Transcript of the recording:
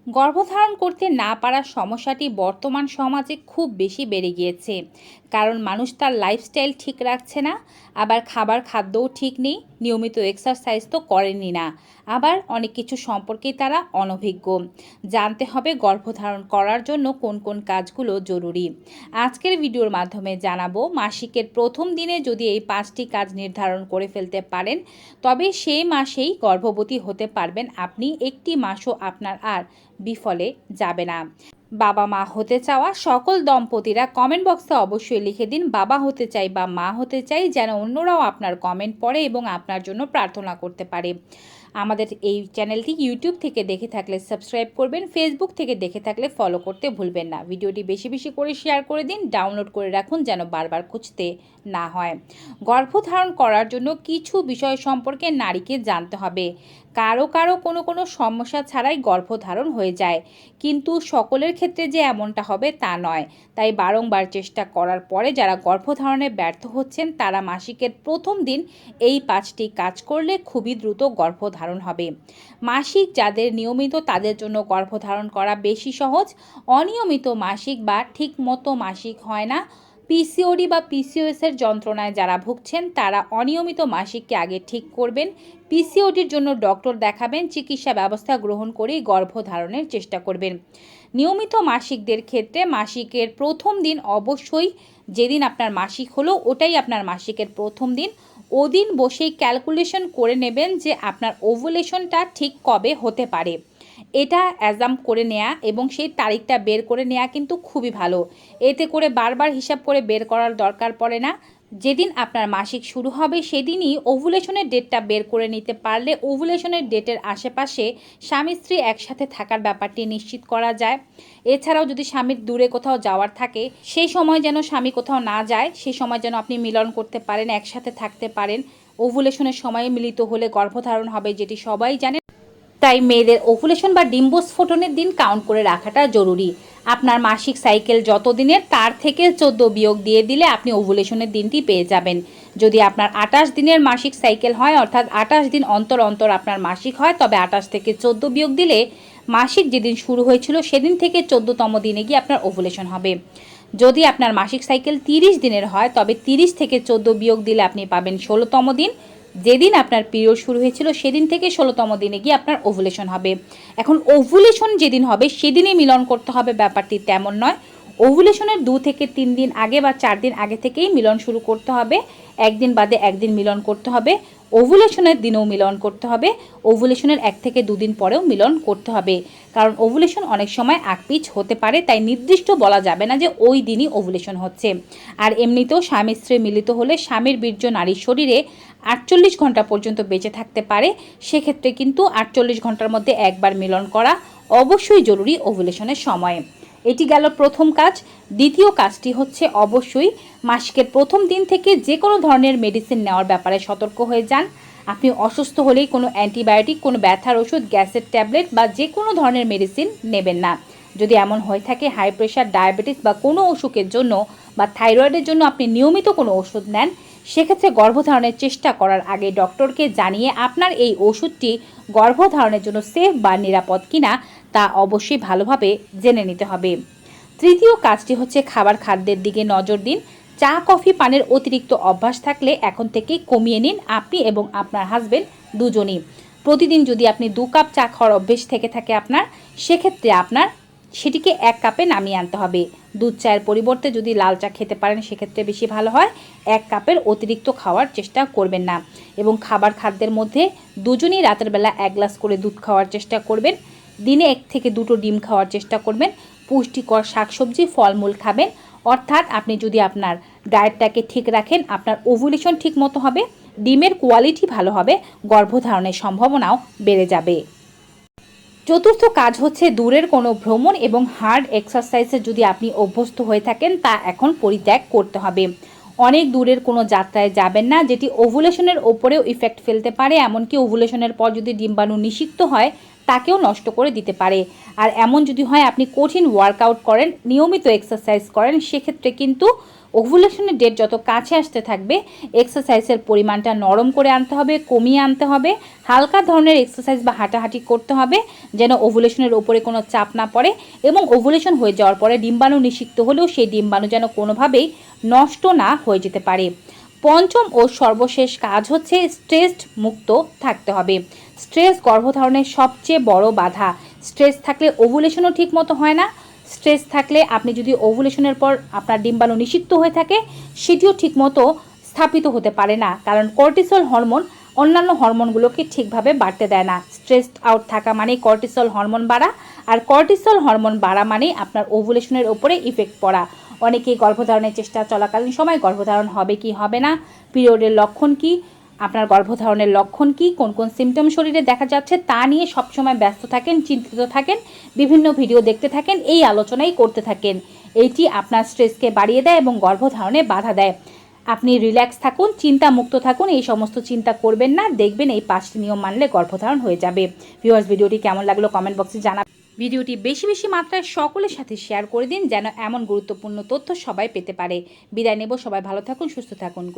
গর্ভধারণ করতে না পারার সমস্যাটি বর্তমান সমাজে খুব বেশি বেড়ে গিয়েছে। কারণ মানুষ তার লাইফস্টাইল ঠিক রাখছে না, আবার খাদ্যও ঠিক নেই, নিয়মিত এক্সারসাইজ তো করেনি না, আবার অনেক কিছু সম্পর্কেই তারা অনভিজ্ঞ। জানতে হবে গর্ভধারণ করার জন্য কোন কোন কাজগুলো জরুরি। আজকের ভিডিওর মাধ্যমে জানাবো মাসিকের প্রথম দিনে যদি এই 5টি কাজ নির্ধারণ করে ফেলতে পারেন তবে সেই মাসেই গর্ভবতী হতে পারবেন আপনি। একটি মাসও আপনার আর বিফলে যাবে না। বাবা মা হতে চাওয়া সকল দম্পতিরা কমেন্ট বক্সে অবশ্যই লিখে দিন বাবা হতে চাই বা মা হতে চাই, যেন অন্যরাও আপনার কমেন্ট পড়ে এবং আপনার জন্য প্রার্থনা করতে পারে। আমাদের এই চ্যানেলটি ইউটিউব থেকে দেখে থাকলে সাবস্ক্রাইব করবেন, ফেসবুক থেকে দেখে থাকলে ফলো করতে ভুলবেন না। ভিডিওটি বেশি বেশি করে শেয়ার করে দিন, ডাউনলোড করে রাখুন যেন বারবার খুঁজতে না হয়। গর্ভধারণ করার জন্য কিছু বিষয় সম্পর্কে নারীকে জানতে হবে। কারো কারো কোনো সমস্যা ছাড়াই গর্ভধারণ হয়ে যায়, কিন্তু সকলের ক্ষেত্রে যে এমনটা হবে তা নয়। তাই বারংবার চেষ্টা করার পরে যারা গর্ভধারণে ব্যর্থ হচ্ছেন তারা মাসিকের প্রথম দিন এই 5টি কাজ করলে খুবই দ্রুত গর্ভধারণ হবে। মাসিক যাদের নিয়মিত তাদের জন্য গর্ভধারণ করা বেশি সহজ। অনিয়মিত মাসিক বা ঠিকমতো মাসিক হয় না, পিসিওডি বা পিসিওএসের যন্ত্রণায় যারা ভুগছেন তারা অনিয়মিত মাসিককে আগে ঠিক করবেন, পিসিওডির জন্য ডক্টর দেখাবেন, চিকিৎসা ব্যবস্থা গ্রহণ করেই গর্ভধারণের চেষ্টা করবেন। নিয়মিত মাসিকদের ক্ষেত্রে মাসিকের প্রথম দিন অবশ্যই, যেদিন আপনার মাসিক হলো ওটাই আপনার মাসিকের প্রথম দিন, ওদিন বসেই ক্যালকুলেশন করে নেবেন যে আপনার ওভুলেশনটা ঠিক কবে হতে পারে। এটা অ্যাজাম করে নেওয়া এবং সেই তারিখটা বের করে নেওয়া কিন্তু খুবই ভালো। এতে করে বারবার হিসাব করে বের করার দরকার পড়ে না। যেদিন আপনার মাসিক শুরু হবে সেদিনই ওভুলেশনের ডেটটা বের করে নিতে পারলে ওভুলেশনের ডেটের আশেপাশে স্বামী স্ত্রী একসাথে থাকার ব্যাপারটি নিশ্চিত করা যায়। এছাড়াও যদি স্বামীর দূরে কোথাও যাওয়ার থাকে সেই সময় যেন স্বামী কোথাও না যায়, সেই সময় যেন আপনি মিলন করতে পারেন, একসাথে থাকতে পারেন। ওভুলেশনের সময়ে মিলিত হলে গর্ভধারণ হবে, যেটি সবাই জানে। তাই মেয়েদের ওভুলেশন বা ডিম্বস্ফোটনের দিন কাউন্ট করে রাখাটা জরুরি। আপনার মাসিক সাইকেল যত দিনের তার থেকে 14 বিয়োগ দিয়ে দিলে আপনি ওভুলেশনের দিনটি পেয়ে যাবেন। যদি আপনার 28 দিনের মাসিক সাইকেল হয়, অর্থাৎ 28 দিন অন্তর অন্তর আপনার মাসিক হয়, তবে 28 থেকে 14 বিয়োগ দিলে মাসিক যেদিন শুরু হয়েছিল সেদিন থেকে 14তম দিনে গিয়ে আপনার ওভুলেশন হবে। যদি আপনার মাসিক সাইকেল 30 দিনের হয় তবে 30 থেকে 14 বিয়োগ দিলে আপনি পাবেন 16তম দিন। যেদিন আপনার পিরিয়ড শুরু হয়েছিল সেদিন থেকে 16তম দিনে গিয়ে আপনার ওভুলেশন হবে। এখন ওভুলেশন যেদিন হবে সেদিনই মিলন করতে হবে ব্যাপারটি তেমন নয়। ওভুলেশনের 2 থেকে 3 দিন আগে বা 4 দিন আগে থেকেই মিলন শুরু করতে হবে। একদিন বাদে একদিন মিলন করতে হবে। ওভুলেশনের দিনেও মিলন করতে হবে, ওভুলেশনের 1 থেকে 2 দিন পরেও মিলন করতে হবে। কারণ ওভুলেশন অনেক সময় আকপিচ হতে পারে, তাই নির্দিষ্ট বলা যাবে না যে ওই দিনই ওভুলেশন হচ্ছে। আর এমনিতেও স্বামী স্ত্রী মিলিত হলে স্বামীর বীর্য নারীর শরীরে 48 ঘন্টা পর্যন্ত বেঁচে থাকতে পারে। সেক্ষেত্রে কিন্তু 48 ঘন্টার মধ্যে একবার মিলন করা অবশ্যই জরুরি ওভুলেশনের সময়ে। এটি গেল প্রথম কাজ। দ্বিতীয় কাজটি হচ্ছে অবশ্যই মাসিকের প্রথম দিন থেকে যে কোনো ধরনের মেডিসিন নেওয়ার ব্যাপারে সতর্ক হয়ে যান। আপনি অসুস্থ হলেই কোনো অ্যান্টিবায়োটিক, কোনো ব্যথার ওষুধ, গ্যাসের ট্যাবলেট বা যে কোনো ধরনের মেডিসিন নেবেন না। যদি এমন হয়ে থাকে হাই প্রেশার, ডায়াবেটিস বা কোনো অসুখের জন্য বা থাইরয়েডের জন্য আপনি নিয়মিত কোনো ওষুধ নেন, সেক্ষেত্রে গর্ভধারণের চেষ্টা করার আগে ডক্টরকে জানিয়ে আপনার এই ওষুধটি গর্ভধারণের জন্য সেফ বা নিরাপদ কিনা তা অবশ্যই ভালোভাবে জেনে নিতে হবে। তৃতীয় কাজটি হচ্ছে খাদ্যের দিকে নজর দিন। চা কফি পানের অতিরিক্ত অভ্যাস থাকলে এখন থেকেই কমিয়ে নিন, আপনি এবং আপনার হাজবেন্ড দুজনই। প্রতিদিন যদি আপনি 2 কাপ চা খাওয়ার অভ্যেস থেকে থাকে আপনার, সেক্ষেত্রে আপনার সেটিকে 1 কাপে নামিয়ে আনতে হবে। দুধ চায়ের পরিবর্তে যদি লাল চা খেতে পারেন সেক্ষেত্রে বেশি ভালো হয়। 1 কাপের অতিরিক্ত খাওয়ার চেষ্টা করবেন না। এবং খাদ্যের মধ্যে দুজনই রাতের বেলা 1 গ্লাস করে দুধ খাওয়ার চেষ্টা করবেন। দিনে 1 থেকে 2টো ডিম খাওয়ার চেষ্টা করবেন। পুষ্টিকর শাকসবজি, ফলমূল খাবেন। অর্থাৎ আপনি যদি আপনার ডায়েটটাকে ঠিক রাখেন, আপনার ওভুলেশন ঠিক মতো হবে, ডিমের কোয়ালিটি ভালো হবে, গর্ভধারণের সম্ভাবনাও বেড়ে যাবে। চতুর্থ কাজ হচ্ছে দূরের কোনো ভ্রমণ এবং হার্ড এক্সারসাইজে যদি আপনি অভ্যস্ত হয়ে থাকেন তা এখন পরিত্যাগ করতে হবে। অনেক দূরের কোনো যাত্রায় যাবেন না, যেটি ওভুলেশনের ওপরেও ইফেক্ট ফেলতে পারে। এমনকি ওভুলেশনের পর যদি ডিম্বাণু নিষিক্ত হয় তাকেও নষ্ট করে দিতে পারে। আর এমন যদি হয় আপনি কঠিন ওয়ার্কআউট করেন, নিয়মিত এক্সারসাইজ করেন, সেক্ষেত্রে কিন্তু ওভুলেশনের ডেট যত কাছে আসতে থাকবে এক্সারসাইজের পরিমাণটা নরম করে আনতে হবে, কমিয়ে আনতে হবে, হালকা ধরনের এক্সারসাইজ বা হাঁটাহাঁটি করতে হবে যেন ওভুলেশনের ওপরে কোনো চাপ না পড়ে, এবং ওভুলেশন হয়ে যাওয়ার পরে ডিম্বাণু নিষিক্ত হলেও সেই ডিম্বাণু যেন কোনোভাবেই নষ্ট না হয়ে যেতে পারে। পঞ্চম ও সর্বশেষ কাজ হচ্ছে স্ট্রেস মুক্ত থাকতে হবে। স্ট্রেস গর্ভধারণের সবচেয়ে বড় বাধা। স্ট্রেস থাকলে ওভুলেশনও ঠিক মতো হয় না। স্ট্রেস থাকলে আপনি যদি ওভুলেশনের পর আপনার ডিম্বাণু নিষিক্ত হয়ে থাকে সেটিও ঠিকমতো স্থাপিত হতে পারে না, কারণ কর্টিসল হরমোন অন্যান্য হরমোনগুলোকে ঠিকভাবে বাড়তে দেয় না। স্ট্রেস আউট থাকা মানেই কর্টিসল হরমোন বাড়া, আর কর্টিসল হরমোন বাড়া মানেই আপনার ওভুলেশনের ওপরে ইফেক্ট পড়া। অনেকেই গর্ভধারণের চেষ্টা চলাকালীন সময় গর্ভধারণ হবে কি হবে না, পিরিয়ডের লক্ষণ কি, আপনার গর্ভধারণের লক্ষণ কি, কোন কোন সিমটম শরীরে দেখা যাচ্ছে তা নিয়ে সবসময় ব্যস্ত থাকেন, চিন্তিত থাকেন, বিভিন্ন ভিডিও দেখতে থাকেন, এই আলোচনাই করতে থাকেন। এইটি আপনার স্ট্রেসকে বাড়িয়ে দেয় এবং গর্ভধারণে বাধা দেয়। আপনি রিল্যাক্স থাকুন, চিন্তা মুক্ত থাকুন, এই সমস্ত চিন্তা করবেন না, দেখবেন এই 5টি নিয়ম মানলে গর্ভধারণ হয়ে যাবে। ভিউয়ার্স, ভিডিওটি কেমন লাগলো কমেন্ট বক্সে জানাবেন। ভিডিওটি বেশি বেশি মাত্রায় সকলের সাথে শেয়ার করে দিন যেন এমন গুরুত্বপূর্ণ তথ্য সবাই পেতে পারে। বিদায় নেব, সবাই ভালো থাকুন, সুস্থ থাকুন।